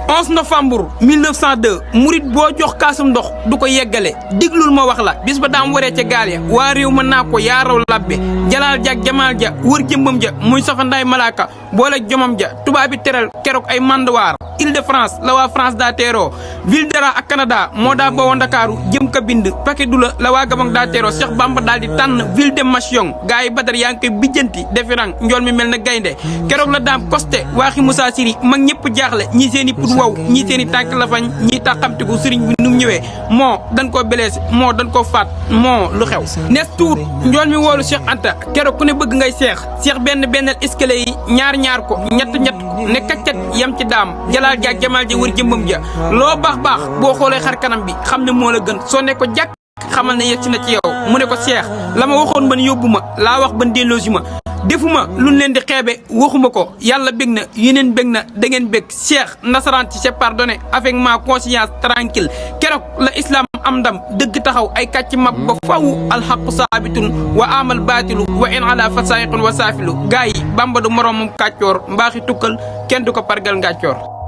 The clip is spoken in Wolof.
11 novembre 1902 murit boo jox kaasum ndox du ko yeggale diglul ma wax la bis ba daam waree ca gaal ya waa réew mën naa ko yaaraw labbe jalaal jak jamaal ja wër jëmbam ja muy safandaay malaaka boole jomam ja tubaab bi teral keroog ay manduwaar Île-de-France la waa France daa teeroo ville dara ak Canada moo daa bawoo Ndakaaru jëm ka bind paquet du la waa Gabon daa teeroo Cheikh Bamba daal di tànn ville de Machion gars yi Badar yaa ngi koy bijjanti defirang njool mi mel na gaynde keroog la daam costé waaxi Moussa Siri mag ñëpp jaaxle ñii seeni put wow ñii seeni tànk la fañ ñii taxamtiku sëriñ bi num ñëwee moo dañ koo blessé moo dañ koo faat moo lu xew nes tuut njool mi woolu Cheikh Anta keroog ku ne bëgg ngay Cheikh benn escalier yi ñaar ko ñett ko ne kaccat yam ci daam jalaal jaak jamaal ja wër jëmbam ja loo baax boo xoolee xar kanam bi xam ne moo la gën soo ne ko jàkk xamal ne yegg si na ci yow mu ne ko Cheikh la ma waxoon ban yóbbu ma laa wax ban delloosi ma defuma luñ leen di xeebe waxuma ko yàlla bég na yeneen bég na da ngeen bég Cheikh nasaraan ci c'est pardonné avec ma conscience tranquille keroog la islam am ndam dëgg taxaw ay kàcc mab ba faw alxaqu saabitun wa amal baatilu wa in ala fasaiqun wa saafilu gaa yi Bamba du moroomam kàccoor mbaaxi tukkal kenn du ko pargal ngàccoor